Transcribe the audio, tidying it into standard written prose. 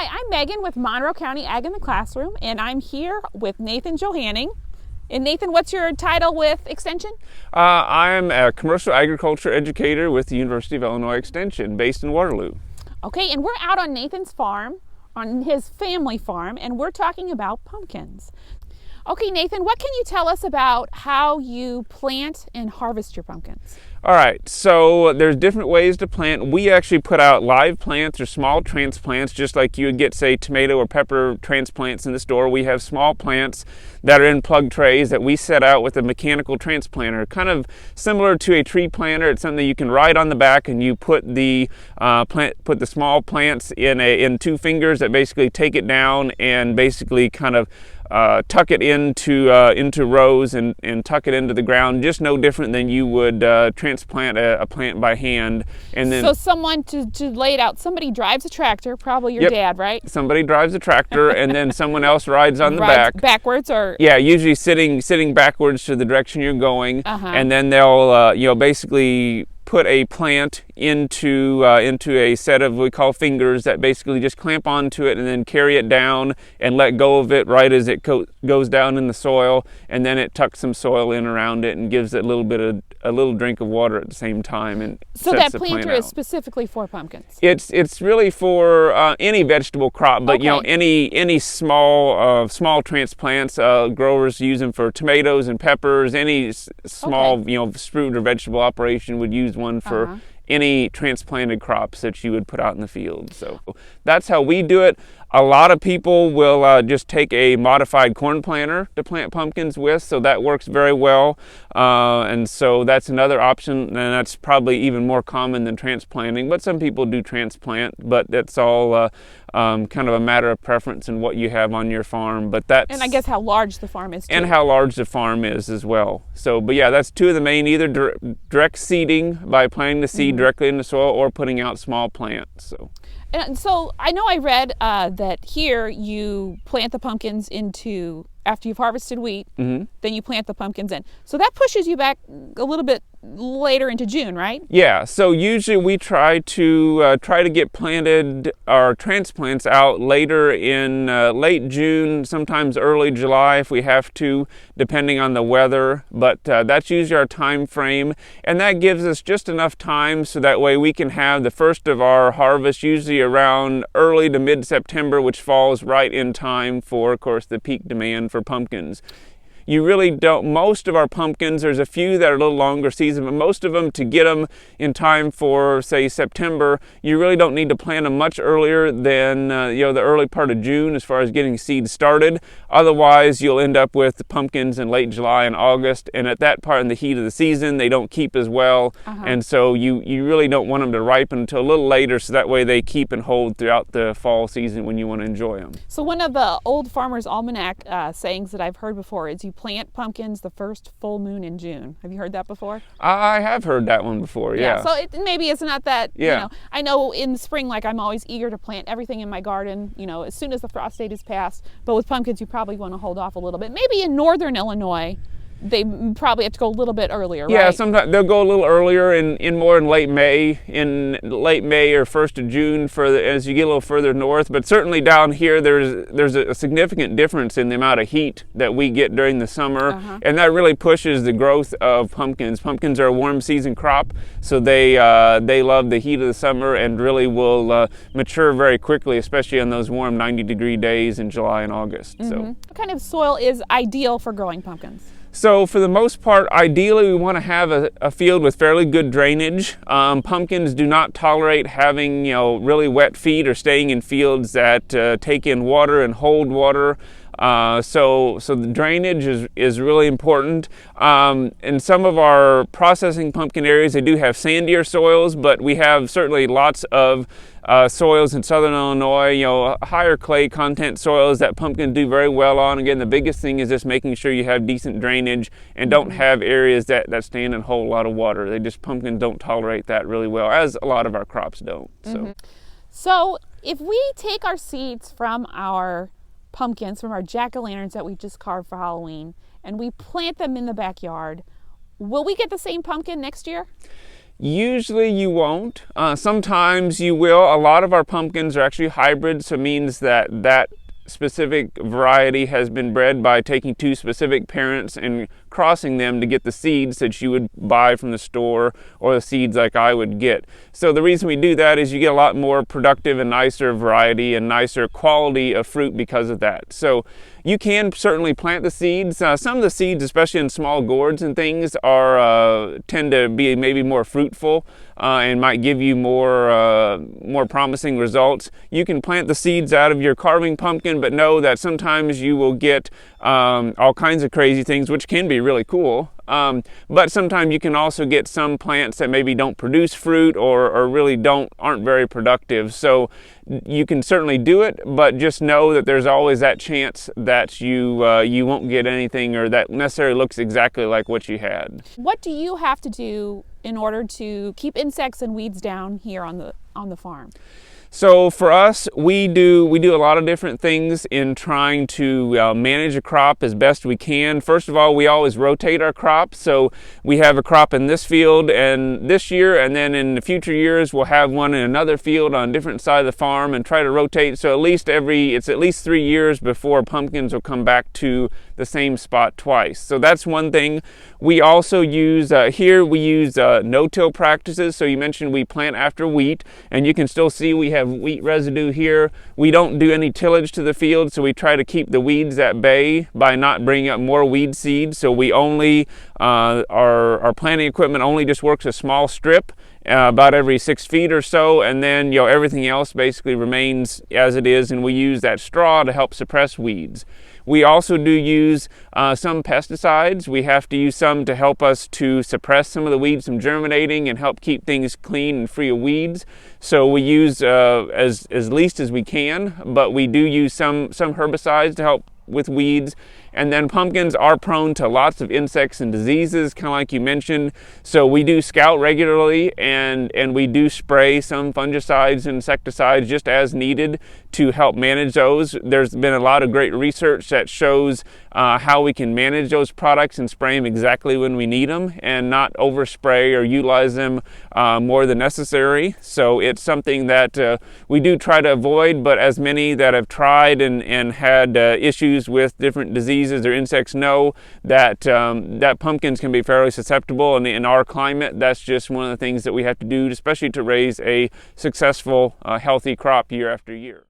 Hi, I'm Megan with Monroe County Ag in the Classroom, and I'm here with Nathan Johanning. And Nathan, what's your title with Extension? I'm a commercial agriculture educator with the University of Illinois Extension based in Waterloo. Okay, and we're out on Nathan's farm, on his family farm, and we're talking about pumpkins. Okay, Nathan, what can you tell us about how you plant and harvest your pumpkins? All right, so there's different ways to plant. We actually put out live plants or small transplants, just like you would get, say, tomato or pepper transplants in the store. We have small plants that are in plug trays that we set out with a mechanical transplanter, kind of similar to a tree planter. It's something you can ride on the back, and you put the small plants in two fingers that basically take it down and basically kind of tuck it into rows and tuck it into the ground, just no different than you would transplant a plant by hand. And then, so someone to lay it out, somebody drives a tractor, probably your dad, right? Somebody drives a tractor, and then someone else rides on the back. Backwards, or usually sitting backwards to the direction you're going, and then they'll basically put a plant into a set of what we call fingers that basically just clamp onto it and then carry it down and let go of it right as it goes down in the soil, and then it tucks some soil in around it and gives it a little drink of water at the same time. And so that planter is specifically for pumpkins. It's really for any vegetable crop, but any small transplants. Growers use them for tomatoes and peppers. Any small fruit or vegetable operation would use one for any transplanted crops that you would put out in the field. So that's how we do it. A lot of people will just take a modified corn planter to plant pumpkins with, so that works very well. And so that's another option, and that's probably even more common than transplanting. But some people do transplant, but that's all kind of a matter of preference and what you have on your farm. And I guess how large the farm is too. And how large the farm is as well. So, but yeah, that's two of the main, either direct seeding by planting the seed directly in the soil or putting out small plants. And so I know I read that here you plant the pumpkins after you've harvested wheat, then you plant the pumpkins in. So that pushes you back a little bit later into June, right? Yeah, so usually we try to get planted our transplants out later in late June, sometimes early July if we have to, depending on the weather. But that's usually our time frame, and that gives us just enough time so that way we can have the first of our harvest usually around early to mid-September, which falls right in time for, of course, the peak demand for pumpkins. You really don't, most of our pumpkins, there's a few that are a little longer season, but most of them, to get them in time for, say, September, you really don't need to plant them much earlier than the early part of June as far as getting seeds started. Otherwise, you'll end up with the pumpkins in late July and August, and at that part in the heat of the season, they don't keep as well, and so you really don't want them to ripen until a little later, so that way they keep and hold throughout the fall season when you want to enjoy them. So one of the Old Farmer's Almanac sayings that I've heard before is you plant pumpkins the first full moon in June. Have you heard that before? I have heard that one before, yeah. So maybe it's not that, I know in the spring, like, I'm always eager to plant everything in my garden, as soon as the frost date is passed. But with pumpkins, you probably want to hold off a little bit. Maybe in northern Illinois, they probably have to go a little bit earlier, right? Yeah, sometimes they'll go a little earlier in late May or 1st of June as you get a little further north. But certainly down here, there's a significant difference in the amount of heat that we get during the summer, and that really pushes the growth of pumpkins. Pumpkins are a warm season crop, so they love the heat of the summer and really will mature very quickly, especially on those warm 90-degree days in July and August. So, what kind of soil is ideal for growing pumpkins? So for the most part, ideally we want to have a field with fairly good drainage. Pumpkins do not tolerate having really wet feet or staying in fields that take in water and hold water. So the drainage is really important. In some of our processing pumpkin areas, they do have sandier soils, but we have certainly lots of soils in southern Illinois, higher clay content soils that pumpkins do very well on. Again, the biggest thing is just making sure you have decent drainage and don't have areas that stand and hold a lot of water. Pumpkins don't tolerate that really well, as a lot of our crops don't. So if we take our seeds from our pumpkins, from our jack-o'-lanterns that we just carved for Halloween, and we plant them in the backyard, will we get the same pumpkin next year? Usually you won't. Sometimes you will. A lot of our pumpkins are actually hybrids, so it means that that specific variety has been bred by taking two specific parents and crossing them to get the seeds that you would buy from the store, or the seeds like I would get. So the reason we do that is you get a lot more productive and nicer variety and nicer quality of fruit because of that. So you can certainly plant the seeds. Some of the seeds, especially in small gourds and things, tend to be maybe more fruitful and might give you more promising results. You can plant the seeds out of your carving pumpkin, but know that sometimes you will get all kinds of crazy things, which can be really cool. But sometimes you can also get some plants that maybe don't produce fruit or really aren't very productive. So you can certainly do it, but just know that there's always that chance that you won't get anything or that necessarily looks exactly like what you had. What do you have to do in order to keep insects and weeds down here on the farm? So for us, we do a lot of different things in trying to manage a crop as best we can. First of all, we always rotate our crops. So we have a crop in this field and this year, and then in the future years we'll have one in another field on a different side of the farm and try to rotate. So it's at least 3 years before pumpkins will come back to the same spot twice. So that's one thing. We also use no-till practices. So you mentioned we plant after wheat, and you can still see we have wheat residue here. We don't do any tillage to the field, so we try to keep the weeds at bay by not bringing up more weed seed. So we only our planting equipment only just works a small strip about every 6 feet or so, and then everything else basically remains as it is, and we use that straw to help suppress weeds. We also do use some pesticides. We have to use some to help us to suppress some of the weeds from germinating and help keep things clean and free of weeds. So we use as least as we can, but we do use some herbicides to help with weeds. And then pumpkins are prone to lots of insects and diseases, kind of like you mentioned. So we do scout regularly, and we do spray some fungicides and insecticides just as needed to help manage those. There's been a lot of great research that shows how we can manage those products and spray them exactly when we need them and not overspray or utilize them more than necessary. So it's something that we do try to avoid, but as many that have tried and had issues with different diseases or insects know that pumpkins can be fairly susceptible, and in our climate that's just one of the things that we have to do, especially to raise a successful healthy crop year after year.